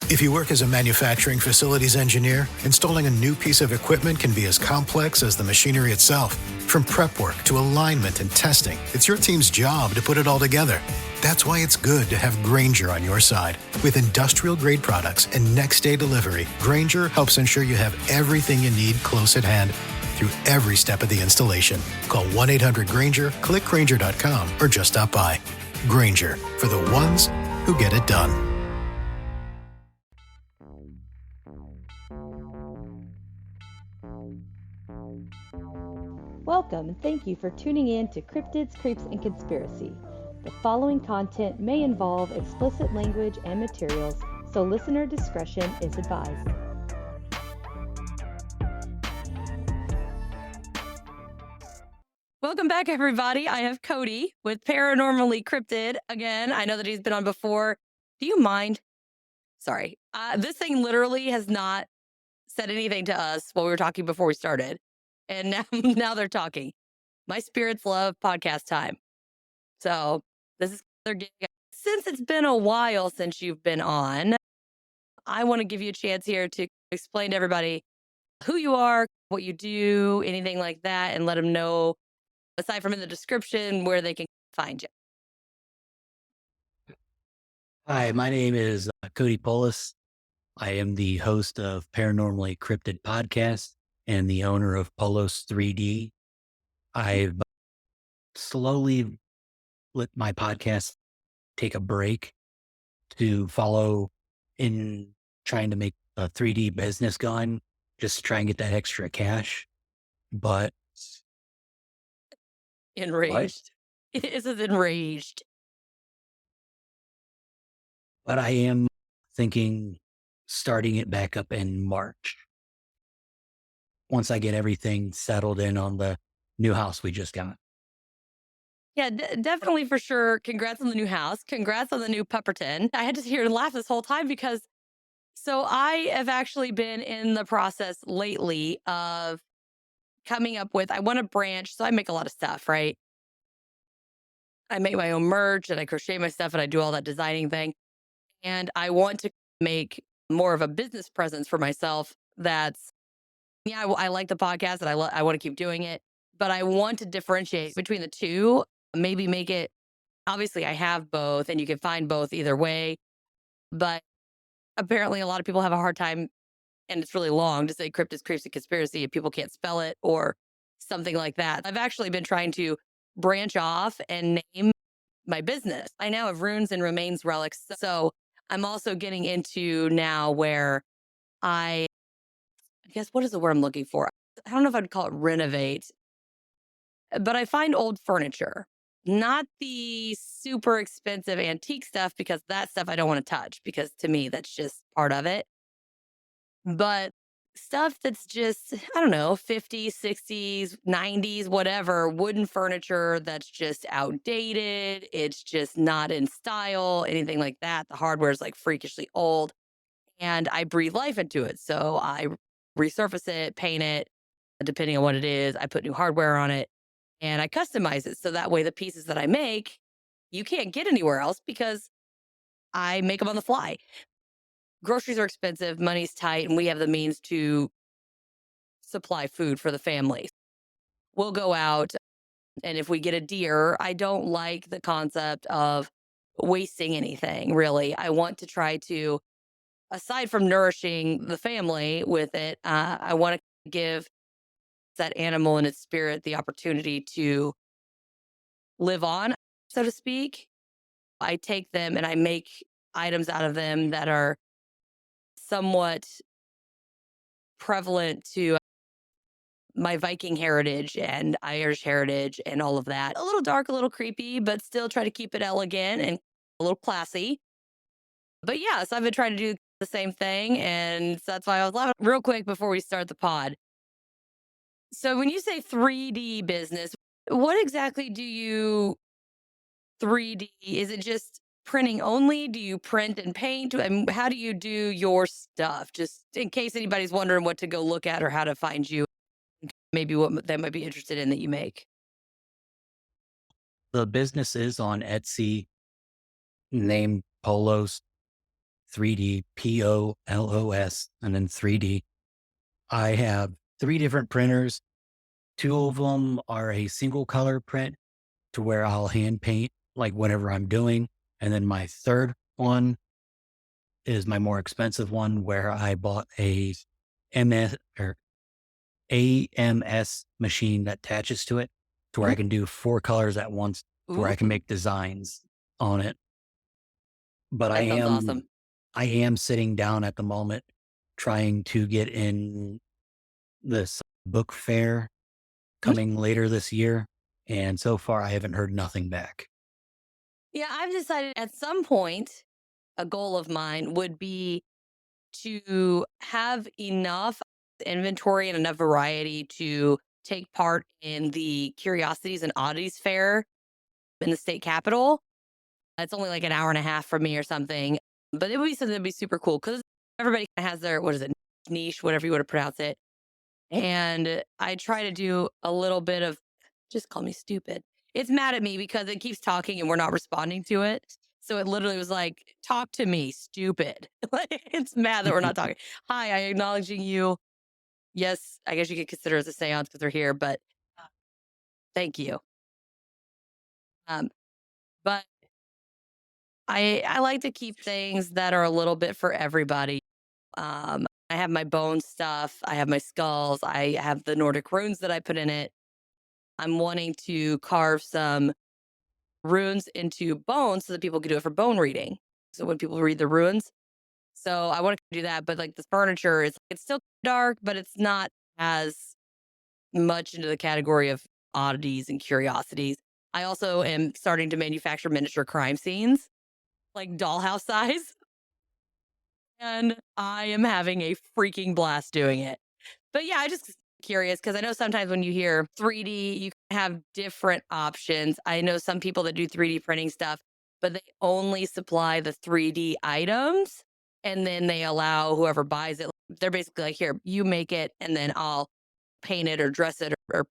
If you work as a manufacturing facilities engineer, installing a new piece of equipment can be as complex as the machinery itself. From prep work to alignment and testing, it's your team's job to put it all together. That's why it's good to have Grainger on your side. With industrial-grade products and next-day delivery, Grainger helps ensure you have everything you need close at hand through every step of the installation. Call 1-800-GRAINGER, click Grainger.com, or just stop by. Grainger, for the ones who get it done. Welcome and thank you for tuning in to Cryptids, Creeps, and Conspiracy. The following content may involve explicit language and materials, so listener discretion is advised. Welcome back, everybody. I have Cody with Paranormally Cryptid. Again, I know that he's been on before. Do you mind? Sorry. This thing literally has not said anything to us while we were talking before we started. And now they're talking. My spirits love podcast time. So this is their gig. Since it's been a while since you've been on, I want to give you a chance here to explain to everybody who you are, what you do, anything like that, and let them know, aside from in the description, where they can find you. Hi, my name is Cody Polis. I am the host of Paranormally Cryptid podcast and the owner of Polis 3D. I've slowly let my podcast take a break to follow in trying to make a 3D business going, just to try and get that extra cash. But Enraged. This is enraged. But I am thinking starting it back up in March. Once I get everything settled in on the new house we just got. Yeah, definitely for sure. Congrats on the new house. Congrats on the new Pepperton. I had to hear and laugh this whole time because I have actually been in the process lately of coming up with, I want to branch. So I make a lot of stuff, right? I make my own merch and I crochet my stuff and I do all that designing thing. And I want to make more of a business presence for myself. I like the podcast and I want to keep doing it, but I want to differentiate between the two, maybe make it, obviously I have both and you can find both either way, but apparently a lot of people have a hard time and it's really long to say Cryptids, Creeps, and Conspiracy if people can't spell it or something like that. I've actually been trying to branch off and name my business. I now have runes and remains relics. So I'm also getting into now where I guess, what is the word I'm looking for? I don't know if I'd call it renovate, but I find old furniture, not the super expensive antique stuff, because that stuff I don't want to touch because to me, that's just part of it. But stuff that's just, I don't know, 50s, 60s, 90s, whatever, wooden furniture that's just outdated. It's just not in style, anything like that. The hardware is like freakishly old and I breathe life into it. So I resurface it, paint it, depending on what it is. I put new hardware on it and I customize it. So that way the pieces that I make, you can't get anywhere else because I make them on the fly. Groceries are expensive, money's tight, and we have the means to supply food for the family. We'll go out, and if we get a deer, I don't like the concept of wasting anything, really. I want to try to, aside from nourishing the family with it, I want to give that animal and its spirit the opportunity to live on, so to speak. I take them and I make items out of them that are somewhat prevalent to my Viking heritage and Irish heritage and all of that. A little dark, a little creepy, but still try to keep it elegant and a little classy. But yeah, so I've been trying to do the same thing. And so that's why I was laughing real quick before we start the pod. So when you say 3D business, what exactly do you 3D? Is it just printing only? Do you print and paint? And how do you do your stuff? Just in case anybody's wondering what to go look at or how to find you, maybe what they might be interested in that you make. The business is on Etsy, named Polos 3D, POLOS, and then 3D. I have 3 different printers. 2 of them are a single color print to where I'll hand paint like whatever I'm doing. And then my third one is my more expensive one where I bought a MS or AMS machine that attaches to it to where I can do 4 colors at once to where I can Ooh, make designs on it. But that sounds awesome. I am sitting down at the moment trying to get in this book fair Mhm. coming later this year. And so far I haven't heard nothing back. Yeah, I've decided at some point, a goal of mine would be to have enough inventory and enough variety to take part in the Curiosities and Oddities Fair in the state capitol. It's only like an hour and a half from me or something, but it would be something that'd be super cool because everybody kinda has their, what is it, niche, whatever you want to pronounce it. And I try to do a little bit of, just call me stupid. It's mad at me because it keeps talking and we're not responding to it. So it literally was like, talk to me, stupid. Like, it's mad that we're not talking. Hi, I acknowledging you. Yes, I guess you could consider it a seance because they're here, but thank you. Um, but I like to keep things that are a little bit for everybody. I have my bone stuff, I have my skulls, I have the Nordic runes that I put in it. I'm wanting to carve some runes into bones so that people can do it for bone reading. So when people read the runes, so I want to do that. But like the furniture, it's still dark, but it's not as much into the category of oddities and curiosities. I also am starting to manufacture miniature crime scenes, like dollhouse size, and I am having a freaking blast doing it. But yeah, I just curious because I know sometimes when you hear 3D, you can have different options. I know some people that do 3D printing stuff, but they only supply the 3D items and then they allow whoever buys it. They're basically like, here, you make it, and then I'll paint it or dress it or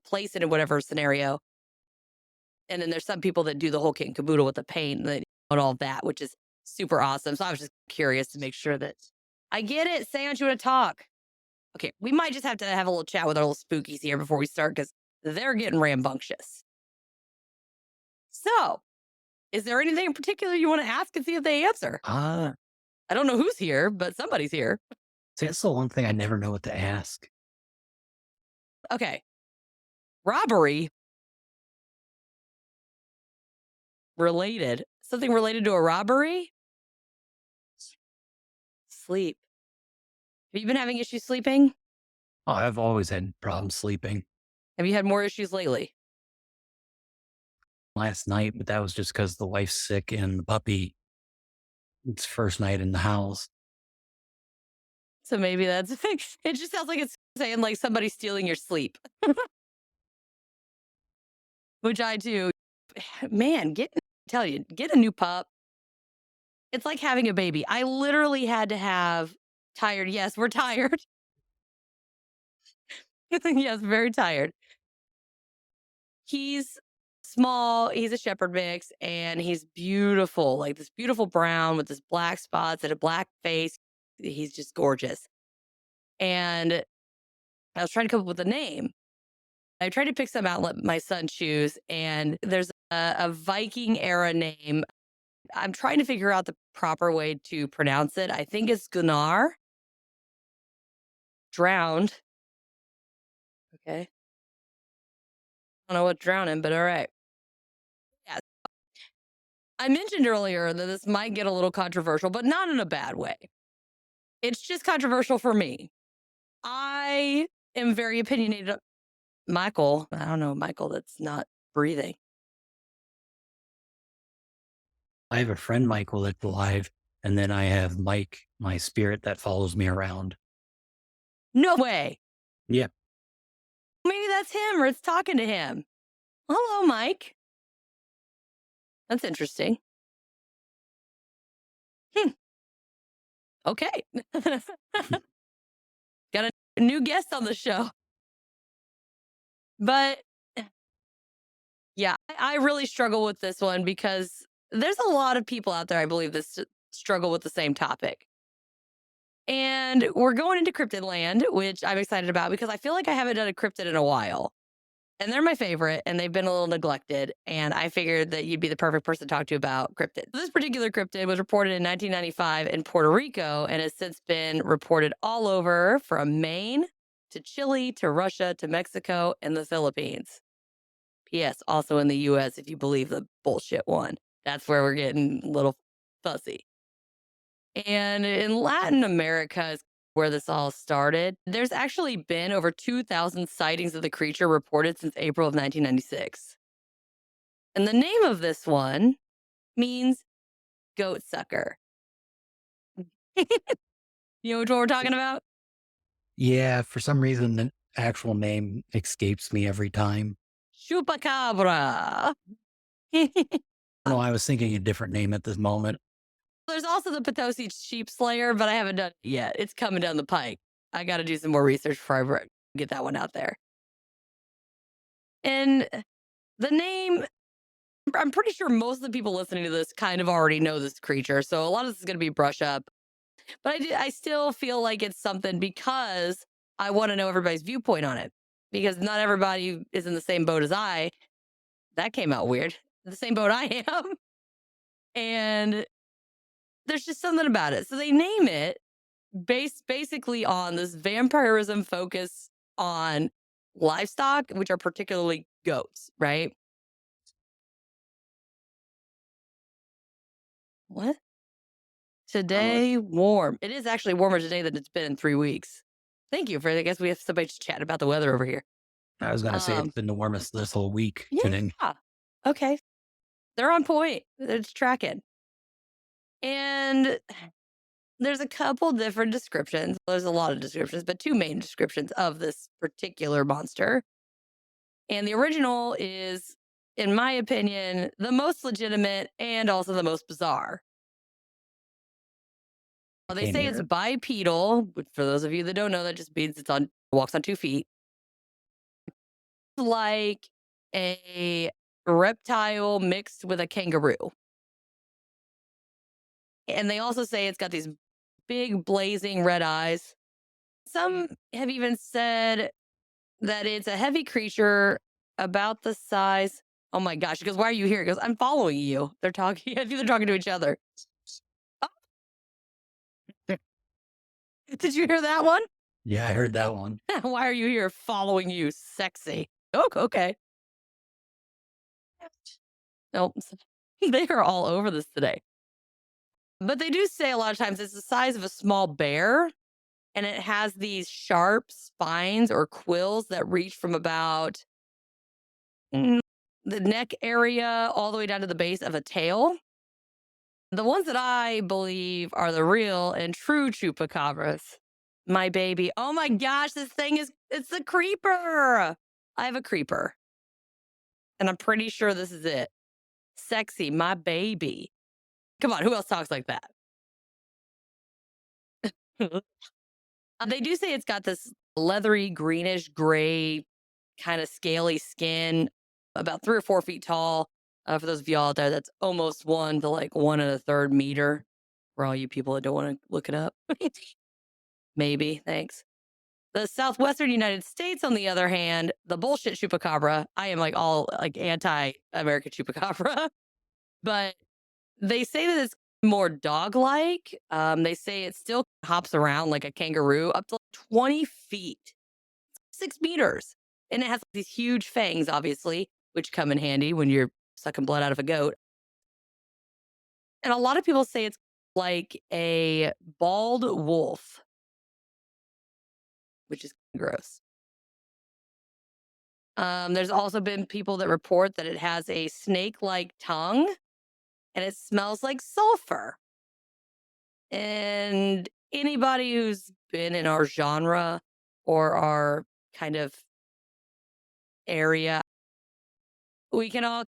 place it in whatever scenario. And then there's some people that do the whole kit and caboodle with the paint and all that, which is super awesome. So I was just curious to make sure that I get it. Seance, you want to talk? Okay, we might just have to have a little chat with our little spookies here before we start because they're getting rambunctious. So, is there anything in particular you want to ask and see if they answer? Ah, I don't know who's here, but somebody's here. see, that's the one thing I never know what to ask. Okay, robbery related. Something related to a robbery? Sleep. Have you been having issues sleeping? Oh, I've always had problems sleeping Have you had more issues lately? last night, but that was just because the wife's sick and the puppy, it's first night in the house. So maybe that's a thing. It just sounds like it's saying like somebody's stealing your sleep, which I do. Man, tell you, get a new pup. It's like having a baby. I literally had to have tired. Yes, we're tired. Yes, very tired. He's small. He's a shepherd mix and he's beautiful, like this beautiful brown with this black spots and a black face. He's just gorgeous. And I was trying to come up with a name. I tried to pick some out, let my son choose. And there's a Viking era name. I'm trying to figure out the proper way to pronounce it. I think it's Gunnar, drowned. Okay. I don't know what drowning, but all right. Yeah. I mentioned earlier that this might get a little controversial, but not in a bad way. It's just controversial for me. I am very opinionated. Michael, I don't know, Michael, that's not breathing. I have a friend, Michael, that's alive, and then I have Mike, my spirit that follows me around. No way. Yeah. Maybe that's him or it's talking to him. Hello, Mike. That's interesting. Hmm. Okay. Got a new guest on the show. But yeah, I really struggle with this one because there's a lot of people out there, I believe this struggle with the same topic. And we're going into cryptid land, which I'm excited about because I feel like I haven't done a cryptid in a while. And they're my favorite, and they've been a little neglected. And I figured that you'd be the perfect person to talk to about cryptids. This particular cryptid was reported in 1995 in Puerto Rico and has since been reported all over from Maine to Chile to Russia to Mexico and the Philippines. P.S. Also in the U.S., if you believe the bullshit one. That's where we're getting a little fussy. And in Latin America is where this all started. There's actually been over 2,000 sightings of the creature reported since April of 1996. And the name of this one means goat sucker. You know which one we're talking about? Yeah, for some reason, the actual name escapes me every time. Chupacabra. No, I was thinking a different name at this moment. There's also the Potosi sheep slayer, but I haven't done it yet. It's coming down the pike. I got to do some more research before I get that one out there. And the name, I'm pretty sure most of the people listening to this kind of already know this creature. So a lot of this is going to be brush up. But I still feel like it's something because I want to know everybody's viewpoint on it. Because not everybody is in the same boat as I. That came out weird. The same boat I am. And there's just something about it. So they name it based basically on this vampirism focus on livestock, which are particularly goats, right? What? Today, warm. It is actually warmer today than it's been in 3 weeks. Thank you for, I guess we have somebody to chat about the weather over here. I was going to say it's been the warmest this whole week. Yeah. Okay. They're on point. They're just tracking. And there's a couple different descriptions. There's a lot of descriptions, but 2 main descriptions of this particular monster. And the original is, in my opinion, the most legitimate and also the most bizarre. Well, they say it's bipedal, which for those of you that don't know, that just means walks on 2 feet. Like a reptile mixed with a kangaroo. And they also say it's got these big blazing red eyes. Some have even said that it's a heavy creature about the size. Oh my gosh. He goes, why are you here? He goes, I'm following you. They're talking. I think they're talking to each other. Oh. Did you hear that one? Yeah, I heard that one. Why are you here? Following you, sexy. Oh, okay. Nope. They are all over this today. But they do say a lot of times it's the size of a small bear. And it has these sharp spines or quills that reach from about the neck area all the way down to the base of a tail. The ones that I believe are the real and true chupacabras. My baby. Oh my gosh, it's a creeper. I have a creeper. And I'm pretty sure this is it. Sexy, my baby. Come on, who else talks like that? They do say it's got this leathery, greenish, gray, kind of scaly skin, about 3 or 4 feet tall. For those of y'all out there, that's almost 1 to like 1 1/3 meter. For all you people that don't want to look it up. Maybe, thanks. The southwestern United States, on the other hand, the bullshit chupacabra. I am like all like anti-American chupacabra. But they say that it's more dog-like. They say it still hops around like a kangaroo up to 20 feet, 6 meters. And it has these huge fangs, obviously, which come in handy when you're sucking blood out of a goat. And a lot of people say it's like a bald wolf, which is gross. There's also been people that report that it has a snake-like tongue and it smells like sulfur. And anybody who's been in our genre or our kind of area, we can all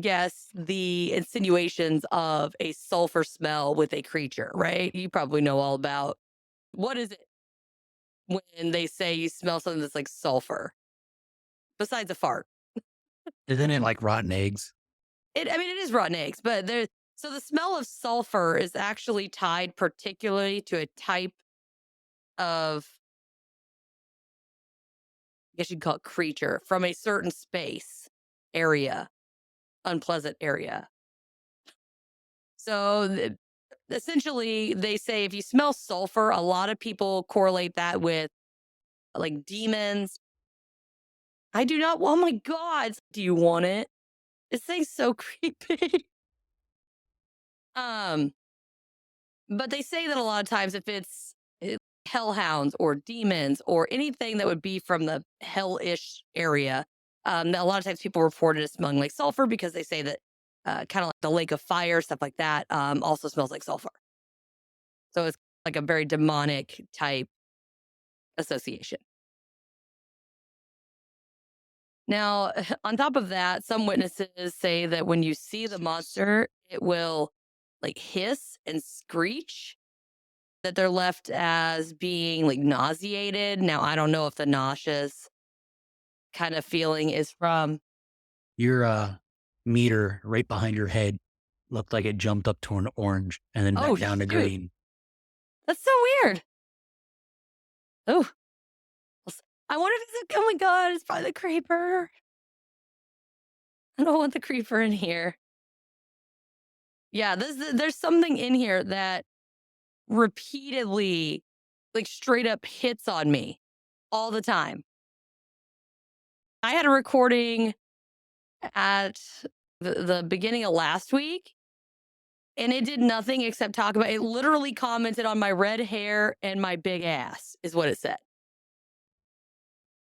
guess the insinuations of a sulfur smell with a creature, right? You probably know all about what is it when they say you smell something that's like sulfur, besides a fart. Isn't it like rotten eggs? It is rotten eggs, but So the smell of sulfur is actually tied particularly to a type of, I guess you'd call it creature from a certain space area, unpleasant area. So essentially, they say if you smell sulfur, a lot of people correlate that with like demons. I do not. Oh my God. Do you want it? This thing's so creepy. um, but they say that a lot of times if it's hellhounds or demons or anything that would be from the hellish area, that a lot of times people report it as smelling like sulfur because they say that kind of like the lake of fire, stuff like that, also smells like sulfur. So it's like a very demonic type association. Now, on top of that, some witnesses say that when you see the monster, it will like hiss and screech, that they're left as being like nauseated. Now, I don't know if the nauseous kind of feeling is from. Your meter right behind your head looked like it jumped up to an orange and then back Oh, down to shoot. green. That's so weird. Oh, I wonder if it's, oh my God, it's probably the creeper. I don't want the creeper in here. Yeah, there's something in here that repeatedly, like straight up hits on me all the time. I had a recording at the beginning of last week, and it did nothing except talk about it. Literally commented on my red hair and my big ass, is what it said.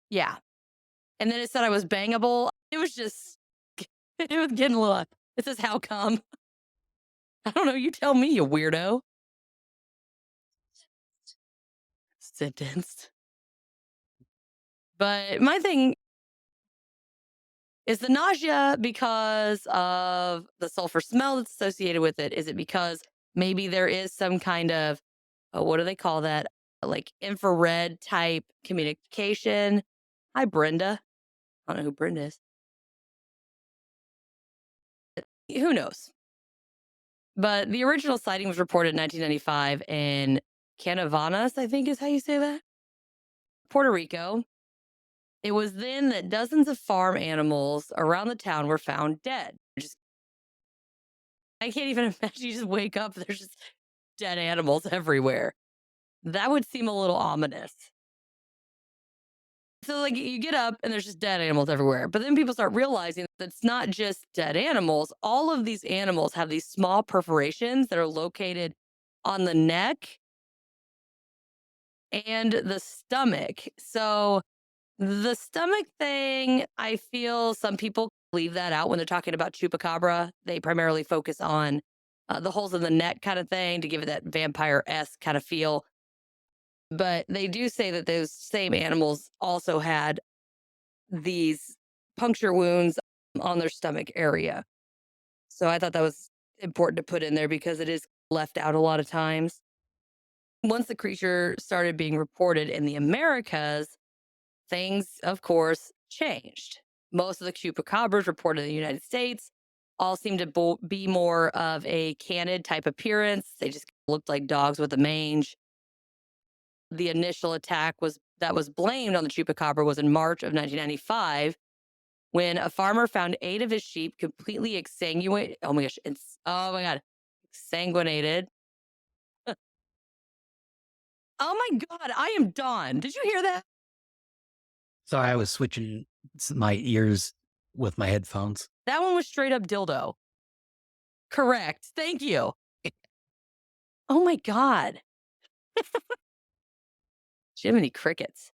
Yeah. And then it said I was bangable. It was just, it was getting a little, it says, how come? I don't know. You tell me, you weirdo. Sentenced. But my thing is the nausea because of the sulfur smell that's associated with it? Is it because maybe there is some kind of, what do they call that? Like infrared type communication? Hi, Brenda. I don't know who Brenda is. Who knows? But the original sighting was reported in 1995 in Canavanas, I think is how you say that, Puerto Rico. It was then that dozens of farm animals around the town were found dead. I can't even imagine you just wake up, there's just dead animals everywhere. That would seem a little ominous. So, like, you get up and there's just dead animals everywhere. But then people start realizing that it's not just dead animals. All of these animals have these small perforations that are located on the neck and the stomach. So, the stomach thing, I feel some people leave that out when they're talking about Chupacabra. They primarily focus on the holes in the neck kind of thing to give it that vampire-esque kind of feel. But they do say that those same animals also had these puncture wounds on their stomach area. So I thought that was important to put in there because it is left out a lot of times. Once the creature started being reported in the Americas, things, of course, changed. Most of the chupacabras reported in the United States all seemed to be more of a canid type appearance. They just looked like dogs with a mange. The initial attack that was blamed on the chupacabra was in March of 1995 when a farmer found 8 of his sheep completely exsanguinated. Oh my gosh, oh my God, exsanguinated. Oh my God, I am done. Did you hear that? Sorry, I was switching my ears with my headphones. That one was straight up dildo. Correct. Thank you. Oh my God. Jiminy crickets.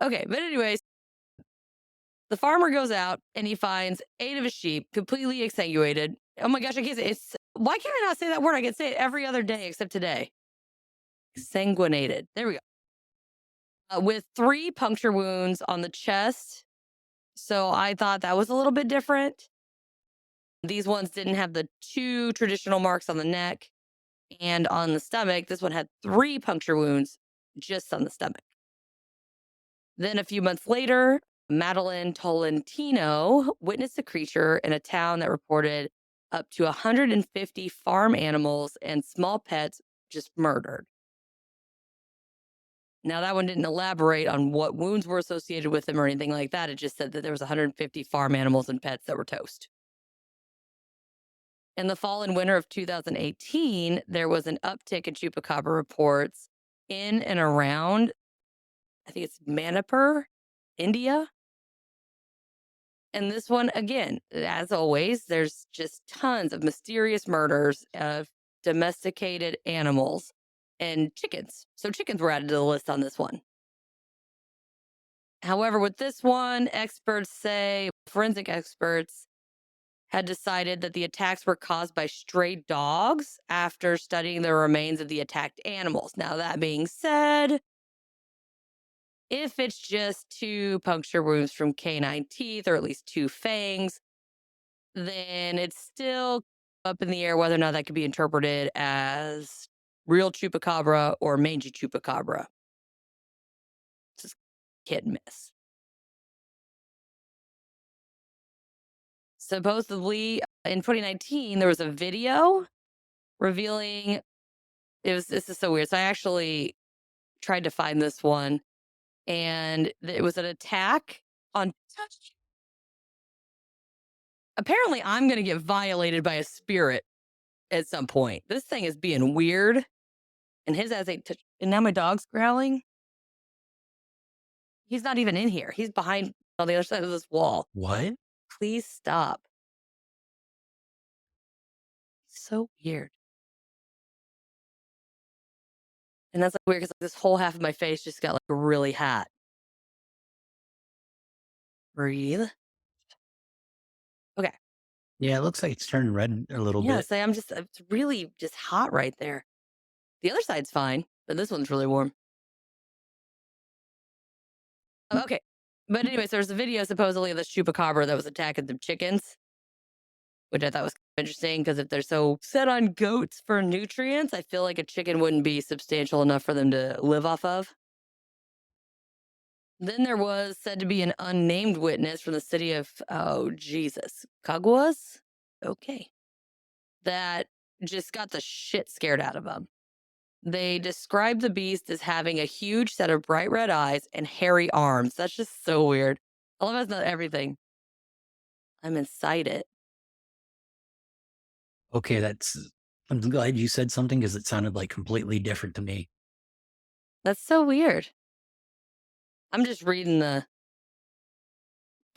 Okay, but anyways, the farmer goes out and he finds 8 of his sheep completely exsanguinated. Oh my gosh, I can't say it's. Why can't I not say that word? I can say it every other day except today. Exsanguinated. There we go. With 3 puncture wounds on the chest. So I thought that was a little bit different. These ones didn't have the 2 traditional marks on the neck and on the stomach. This one had 3 puncture wounds just on the stomach. Then a few months later, Madeline Tolentino witnessed a creature in a town that reported up to 150 farm animals and small pets just murdered. Now, that one didn't elaborate on what wounds were associated with them or anything like that. It just said that there was 150 farm animals and pets that were toast. In the fall and winter of 2018, there was an uptick in Chupacabra reports in and around, I think it's Manipur, India. And this one, again, as always, there's just tons of mysterious murders of domesticated animals and chickens. So chickens were added to the list on this one. However, with this one, experts say, forensic experts had decided that the attacks were caused by stray dogs after studying the remains of the attacked animals. Now, that being said, if it's just 2 puncture wounds from canine teeth, or at least 2 fangs, then it's still up in the air whether or not that could be interpreted as real chupacabra or mangy chupacabra. Just hit and miss. Supposedly, in 2019, there was a video revealing this is so weird. So I actually tried to find this one, and it was an attack on. Apparently, I'm going to get violated by a spirit at some point. This thing is being weird, and his ass ain't touch. And now my dog's growling. He's not even in here. He's behind on the other side of this wall. What? Please stop. So weird. And that's like weird because this whole half of my face just got like really hot. Breathe. Okay. Yeah, it looks like it's turning red a little Yeah, bit. so it's really just hot right there. The other side's fine, but this one's really warm. Okay. But anyways, there's a video supposedly of this chupacabra that was attacking the chickens, which I thought was interesting because if they're so set on goats for nutrients, I feel like a chicken wouldn't be substantial enough for them to live off of. Then there was said to be an unnamed witness from the city of, oh, Jesus, Caguas? Okay. That just got the shit scared out of them. They described the beast as having a huge set of bright red eyes and hairy arms. That's just so weird. I love that's not everything. I'm inside it. Okay, I'm glad you said something because it sounded like completely different to me. That's so weird. I'm just reading the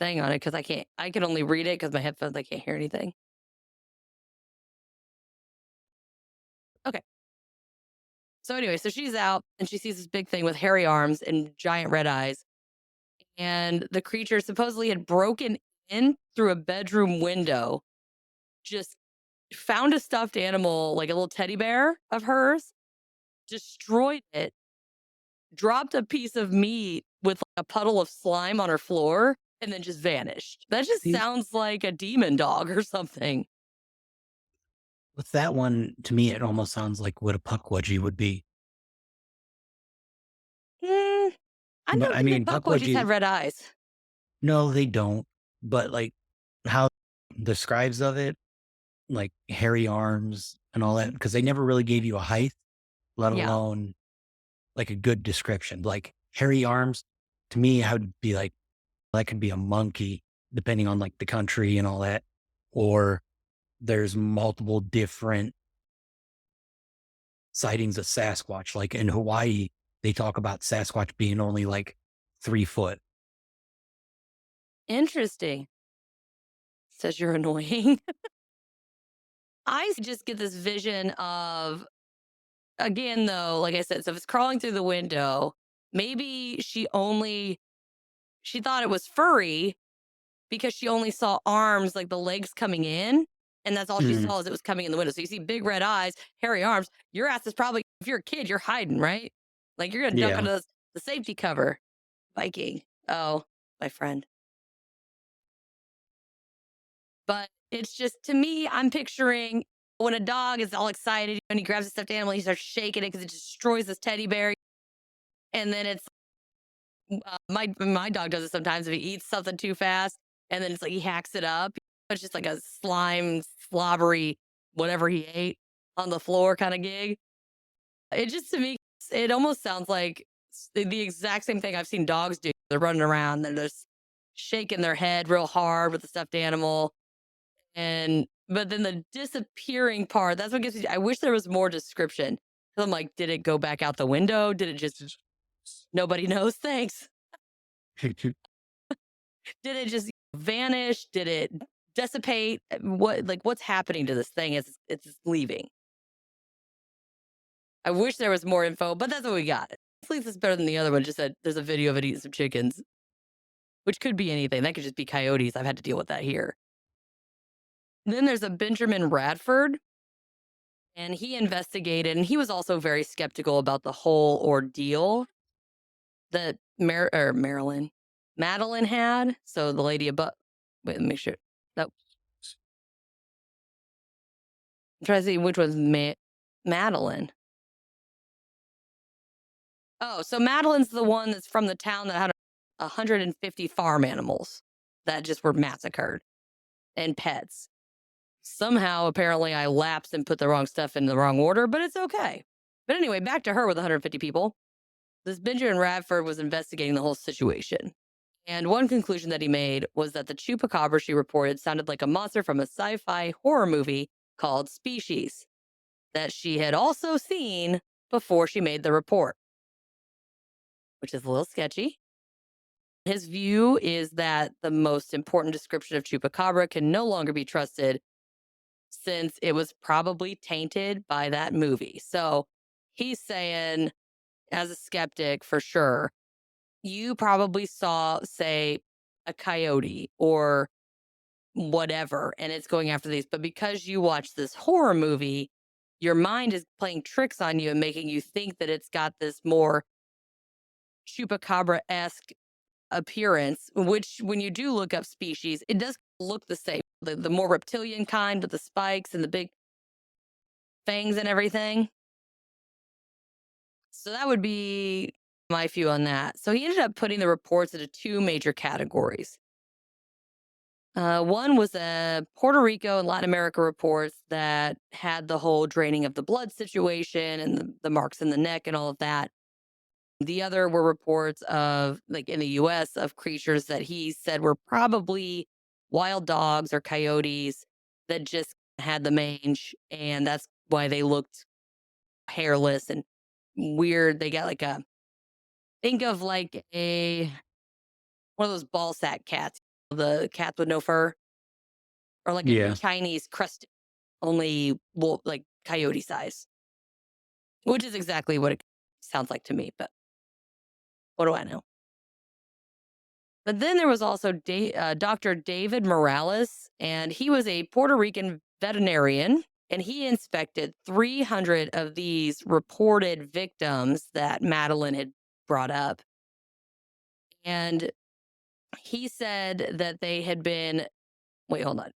thing on it because I can only read it because my headphones, I can't hear anything. Okay. So anyway, so she's out and she sees this big thing with hairy arms and giant red eyes. And the creature supposedly had broken in through a bedroom window, just found a stuffed animal, like a little teddy bear of hers, destroyed it, dropped a piece of meat with like a puddle of slime on her floor, and then just vanished. That just See, sounds like a demon dog or something. with that one, to me, it almost sounds like what a puckwudgie would be. Mm, I But don't I think the mean, puckwudgies have red eyes. no, they don't. But like how describes of it, like hairy arms and all that, because they never really gave you a height, let Yeah. alone like a good description. Like hairy arms, to me, I would be like, that could be a monkey, depending on like the country and all that. Or there's multiple different sightings of Sasquatch. Like in Hawaii, they talk about Sasquatch being only like 3 foot. Interesting. Says you're annoying. I just get this vision of, again, though, like I said, so if it's crawling through the window, maybe she thought it was furry because she only saw arms, like the legs coming in. And that's all she Mm, saw as it was coming in the window. So you see big red eyes, hairy arms. Your ass is probably, if you're a kid, you're hiding, right? Like you're going to duck yeah. under the safety cover. Viking. Oh, my friend. But it's just, to me, I'm picturing when a dog is all excited and he grabs a stuffed animal, he starts shaking it because it destroys this teddy bear. And then it's my dog does it sometimes if he eats something too fast, and then it's like he hacks it up. It's just like a slime, slobbery, whatever he ate on the floor kind of gig. It just, to me, it almost sounds like the exact same thing I've seen dogs do. They're running around, they're just shaking their head real hard with the stuffed animal. But then the disappearing part, that's what gets me. I wish there was more description. 'Cause I'm like, did it go back out the window? Did it just, nobody knows? Thanks. Did it just vanish? Did it dissipate? What's happening to this thing as it's leaving? I wish there was more info, but that's what we got. At least it's better than the other one. Just said there's a video of it eating some chickens, which could be anything. That could just be coyotes. I've had to deal with that here. Then there's a Benjamin Radford, and he investigated, and he was also very skeptical about the whole ordeal that Madeline had. So the lady above, wait, let me make sure. That, I'm trying to see which one's Madeline. Oh, so Madeline's the one that's from the town that had 150 farm animals that just were massacred and pets. Somehow, apparently, I lapsed and put the wrong stuff in the wrong order, but it's okay. But anyway, back to her with 150 people. This Benjamin Radford was investigating the whole situation. And one conclusion that he made was that the chupacabra she reported sounded like a monster from a sci-fi horror movie called Species that she had also seen before she made the report, which is a little sketchy. His view is that the most important description of chupacabra can no longer be trusted since it was probably tainted by that movie. So he's saying, as a skeptic for sure, you probably saw, say, a coyote or whatever, and it's going after these. But because you watch this horror movie, your mind is playing tricks on you and making you think that it's got this more chupacabra-esque appearance, which when you do look up Species, it does look the same. The more reptilian kind with the spikes and the big fangs and everything. So that would be my view on that. So he ended up putting the reports into two major categories. One was Puerto Rico and Latin America reports that had the whole draining of the blood situation and the marks in the neck and all of that. The other were reports of, like in the US, of creatures that he said were probably wild dogs or coyotes that just had the mange. And that's why they looked hairless and weird. They got like think of like one of those ball sack cats, the cats with no fur, or like a Yeah. Chinese crusted, only wolf, like coyote size, which is exactly what it sounds like to me. But what do I know? But then there was also Dr. David Morales, and he was a Puerto Rican veterinarian, and he inspected 300 of these reported victims that Madeline had brought up. And he said that they had been, wait, hold on.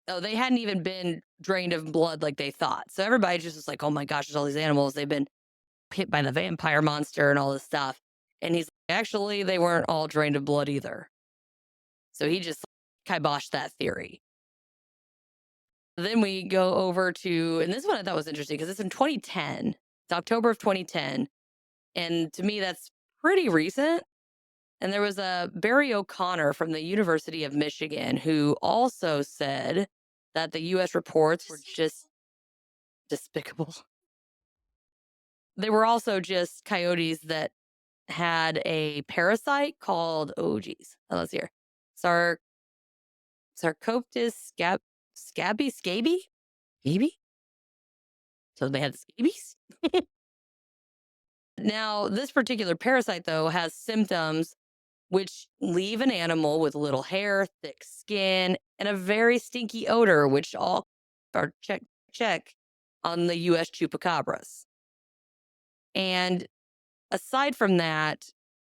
Oh, they hadn't even been drained of blood like they thought. So everybody just was like, oh my gosh, there's all these animals. They've been hit by the vampire monster and all this stuff. And he's like, actually, they weren't all drained of blood either. So he just kiboshed that theory. Then we go over to, and this one I thought was interesting because it's in 2010. It's October of 2010. And to me, that's pretty recent. And there was a Barry O'Connor from the University of Michigan who also said that the US reports were just despicable. They were also just coyotes that had a parasite called, oh geez, let's see here. Sarcoptes scaby? Maybe? So they had scabies? Now, this particular parasite, though, has symptoms which leave an animal with little hair, thick skin, and a very stinky odor, which all are check on the US chupacabras. And aside from that,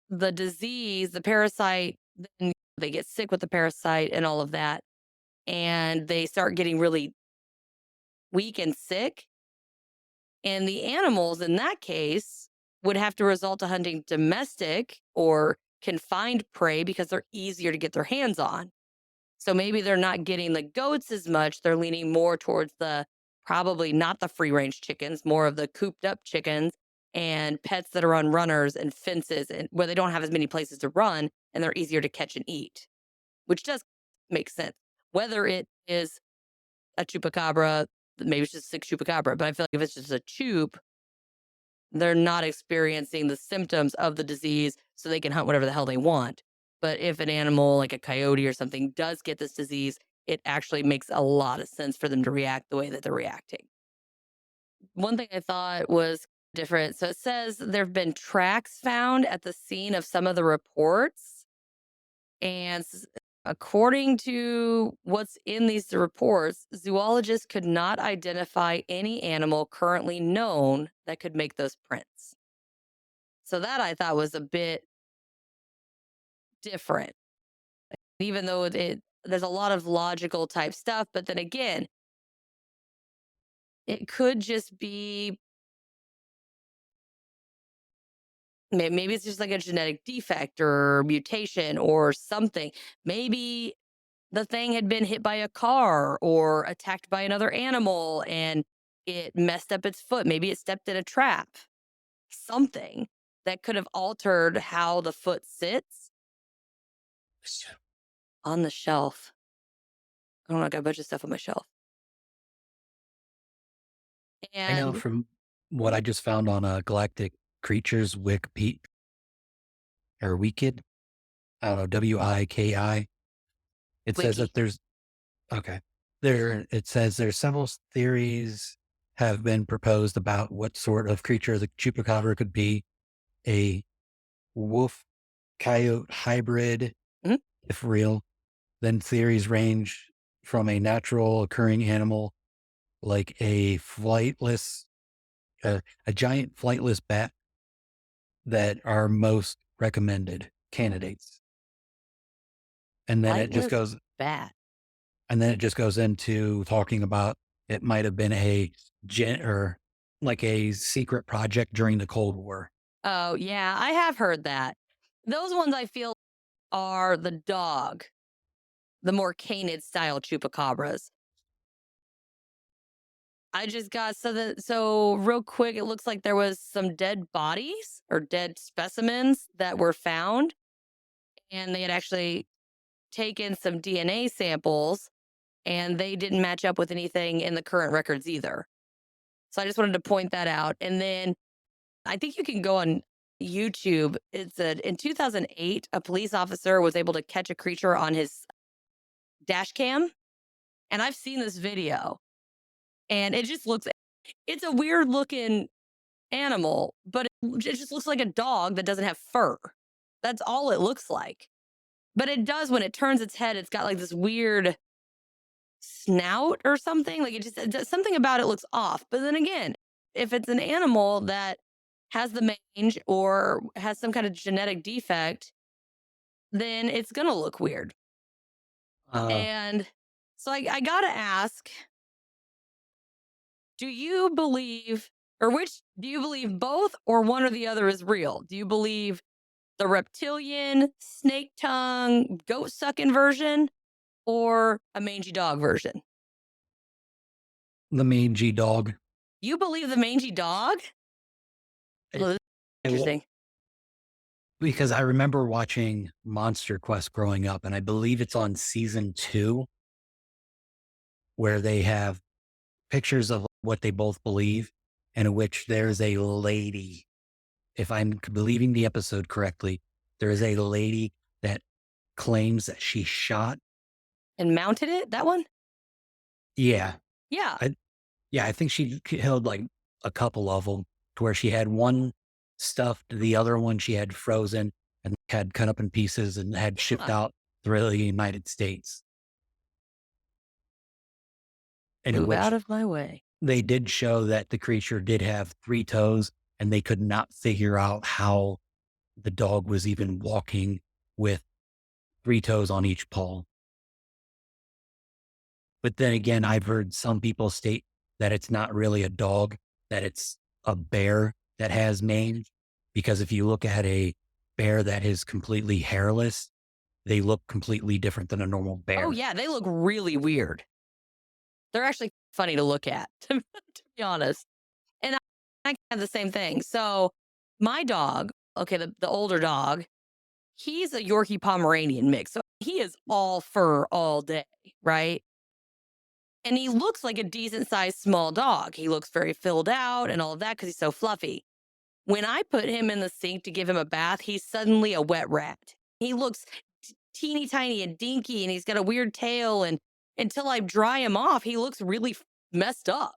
the disease, the parasite, then they get sick with the parasite and all of that. And they start getting really weak and sick. And the animals in that case would have to resort to hunting domestic or confined prey because they're easier to get their hands on. So maybe they're not getting the goats as much. They're leaning more towards probably not the free range chickens, more of the cooped up chickens and pets that are on runners and fences and where they don't have as many places to run and they're easier to catch and eat, which does make sense. Whether it is a chupacabra, maybe it's just a sick chupacabra, but I feel like if it's just a chup, they're not experiencing the symptoms of the disease, so they can hunt whatever the hell they want. But if an animal like a coyote or something does get this disease, it actually makes a lot of sense for them to react the way that they're reacting. One thing I thought was different. So it says there have been tracks found at the scene of some of the reports. And according to what's in these reports, zoologists could not identify any animal currently known that could make those prints. So that I thought was a bit different, even though there's a lot of logical type stuff. But then again, it could just be maybe it's just like a genetic defect or mutation or something. Maybe the thing had been hit by a car or attacked by another animal and it messed up its foot. Maybe it stepped in a trap. Something that could have altered how the foot sits on the shelf. I don't know, I got a bunch of stuff on my shelf. I know And from what I just found on Galactic Creatures Wiki or Wicked, I don't know, WIKI. It says wiki. that it says there's several theories have been proposed about what sort of creature the chupacabra could be. A wolf coyote hybrid, Mhm. if real. Then theories range from a natural occurring animal like a giant flightless bat that are most recommended candidates. And then Flightless bat. it just goes into talking about it might have been or like a secret project during the Cold War. Oh, yeah, I have heard that. Those ones I feel are the dog, the more canid style chupacabras. I just got so real quick, it looks like there was some dead bodies or dead specimens that were found, and they had actually taken some DNA samples, and they didn't match up with anything in the current records either. So I just wanted to point that out. And then I think you can go on YouTube. In 2008, a police officer was able to catch a creature on his dash cam, and I've seen this video, and it's a weird looking animal, but it just looks like a dog that doesn't have fur. That's all it looks like. But it does when it turns its head, it's got like this weird snout or something. Like something about it looks off. But then again, if it's an animal that has the mange or has some kind of genetic defect, then it's going to look weird. And so I got to ask, do you believe both or one or the other is real? Do you believe the reptilian, snake tongue, goat sucking version or a mangy dog version? The mangy dog. You believe the mangy dog? Well, this is interesting. Because I remember watching Monster Quest growing up, and I believe it's on season 2, where they have pictures of what they both believe, and in which there's a lady, if I'm believing the episode correctly, there is a lady that claims that she shot. And mounted it? That one? Yeah. Yeah. I think she killed like a couple of them to where she had one stuffed, the other one she had frozen and had cut up in pieces and had shipped out through the United States. And Move out of my way. They did show that the creature did have 3 toes and they could not figure out how the dog was even walking with 3 toes on each paw. But then again, I've heard some people state that it's not really a dog, that it's a bear that has mange. Because if you look at a bear that is completely hairless, they look completely different than a normal bear. Oh, yeah. They look really weird. They're actually funny to look at, to be honest. And I have the same thing. So my dog, okay, the older dog, he's a Yorkie Pomeranian mix. So he is all fur all day, right? And he looks like a decent sized small dog. He looks very filled out and all of that because he's so fluffy. When I put him in the sink to give him a bath, he's suddenly a wet rat. He looks teeny tiny and dinky and he's got a weird tail. And until I dry him off, he looks really messed up.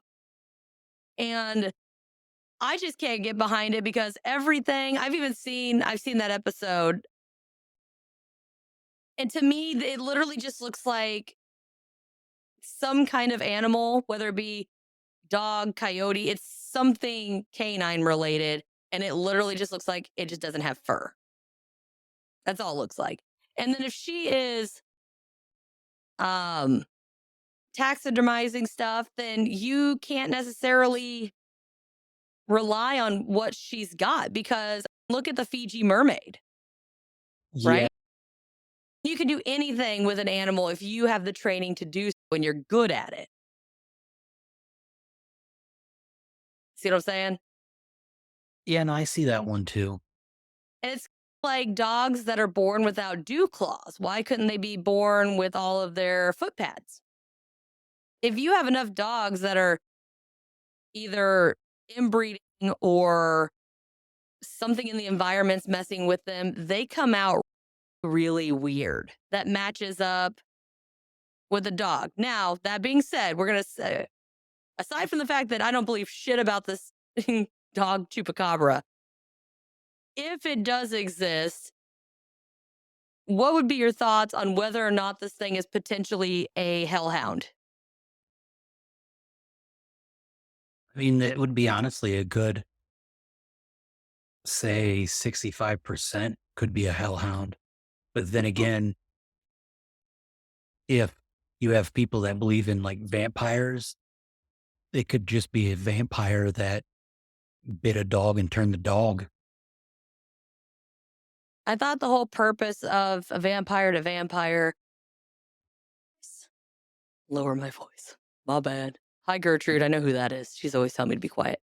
And I just can't get behind it because everything I've seen that episode. And to me, it literally just looks like some kind of animal, whether it be dog, coyote, it's something canine related. And it literally just looks like it just doesn't have fur. That's all it looks like. And then if she is taxidermizing stuff, then you can't necessarily rely on what she's got because look at the Fiji mermaid, Yeah. right? You can do anything with an animal if you have the training to do so and you're good at it. See what I'm saying? Yeah, no, I see that one too. And it's like dogs that are born without dew claws. Why couldn't they be born with all of their foot pads? If you have enough dogs that are either inbreeding or something in the environment's messing with them, they come out really weird. That matches up with a dog. Now, that being said, we're going to say, aside from the fact that I don't believe shit about this dog Chupacabra, if it does exist, what would be your thoughts on whether or not this thing is potentially a hellhound? I mean, it would be honestly a good, say, 65% could be a hellhound. But then again, if you have people that believe in like vampires, it could just be a vampire that bit a dog and turned the dog. I thought the whole purpose of a vampire to vampire. Lower my voice. My bad. Hi, Gertrude. I know who that is. She's always telling me to be quiet.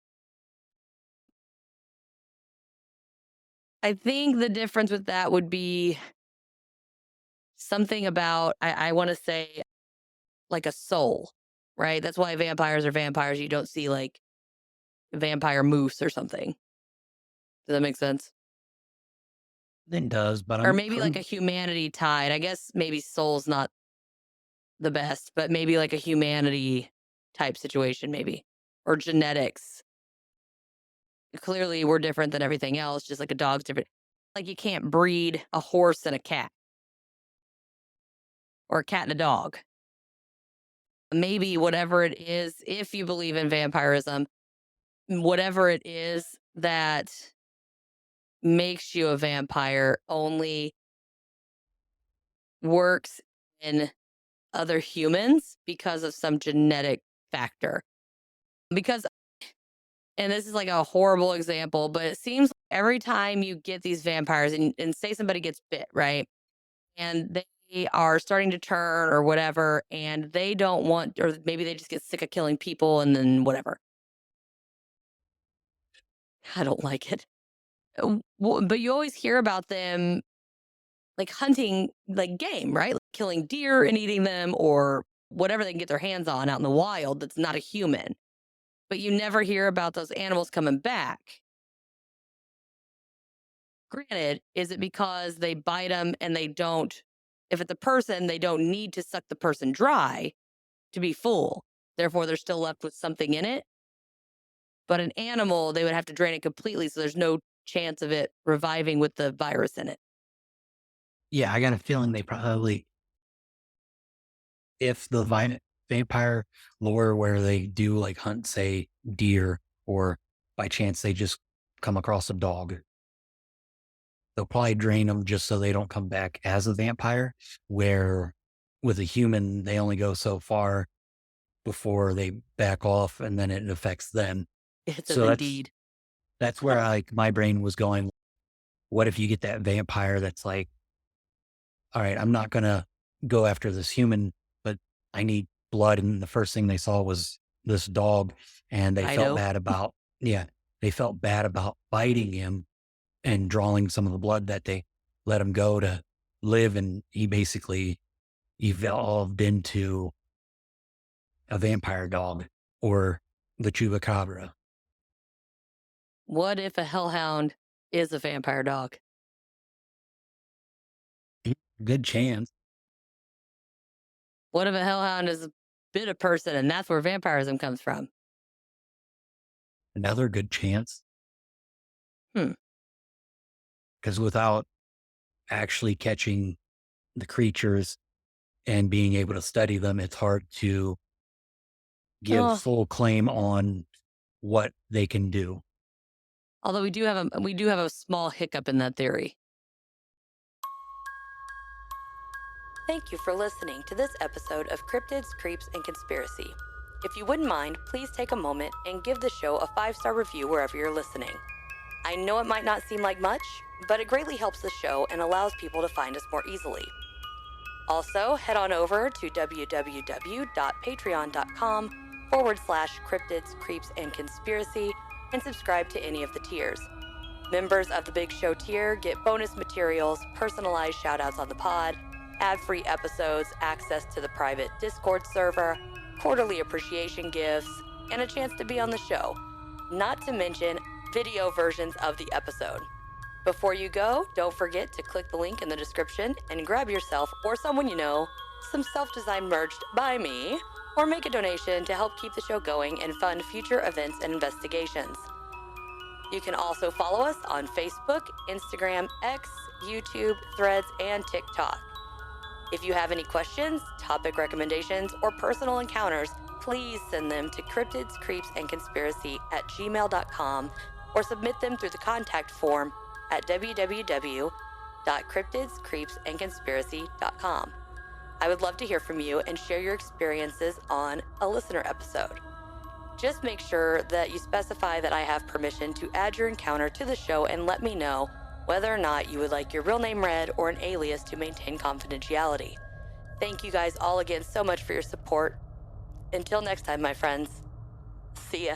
I think the difference with that would be something about, I want to say, like a soul, right? That's why vampires are vampires. You don't see like vampire moose or something. Does that make sense? It does, but Or maybe like a humanity tied. I guess maybe soul's not the best, but maybe like a humanity type situation, maybe. Or genetics. Clearly, we're different than everything else, just like a dog's different. Like you can't breed a horse and a cat. Or a cat and a dog. Maybe whatever it is, if you believe in vampirism, whatever it is that makes you a vampire only works in other humans because of some genetic factor. Because, and this is like a horrible example, but it seems like every time you get these vampires and say somebody gets bit, right? And they are starting to turn or whatever, and they don't want, or maybe they just get sick of killing people and then whatever. I don't like it. But you always hear about them like hunting like game, right? Like killing deer and eating them or whatever they can get their hands on out in the wild that's not a human. But you never hear about those animals coming back. Granted, is it because they bite them and they don't, if it's a person, they don't need to suck the person dry to be full. Therefore, they're still left with something in it. But an animal, they would have to drain it completely. So there's no chance of it reviving with the virus in it. yeah, I got a feeling they probably, if the vampire lore where they do like hunt, say, deer, or by chance they just come across a dog, they'll probably drain them just so they don't come back as a vampire, where with a human, they only go so far before they back off and then it affects them. It says So indeed. that's where like my brain was going. What if you get that vampire that's like all right, I'm not going to go after this human, but I need blood. And the first thing they saw was this dog, and they felt Fido. bad about, they felt bad about biting him and drawing some of the blood that they let him go to live. And he basically evolved into a vampire dog or the Chupacabra. What if a hellhound is a vampire dog? Good chance. What if a hellhound is a bit of person and that's where vampirism comes from? Another good chance. Hmm. Because without actually catching the creatures and being able to study them, it's hard to give Oh, full claim on what they can do. although we do have a small hiccup in that theory. Thank you for listening to this episode of Cryptids, Creeps, and Conspiracy. If you wouldn't mind, please take a moment and give the show a 5-star review wherever you're listening. I know it might not seem like much, but it greatly helps the show and allows people to find us more easily. Also, head on over to www.patreon.com/Cryptids, Creeps, and Conspiracy and subscribe to any of the tiers. Members of the Big Show tier get bonus materials, personalized shoutouts on the pod, ad-free episodes, access to the private Discord server, quarterly appreciation gifts, and a chance to be on the show. Not to mention video versions of the episode. Before you go, don't forget to click the link in the description and grab yourself or someone you know some self-designed merch by me, or make a donation to help keep the show going and fund future events and investigations. You can also follow us on Facebook, Instagram, X, YouTube, Threads, and TikTok. If you have any questions, topic recommendations, or personal encounters, please send them to cryptidscreepsandconspiracy@gmail.com or submit them through the contact form at www.cryptidscreepsandconspiracy.com. I would love to hear from you and share your experiences on a listener episode. Just make sure that you specify that I have permission to add your encounter to the show and let me know whether or not you would like your real name read or an alias to maintain confidentiality. Thank you guys all again so much for your support. Until next time, my friends. See ya.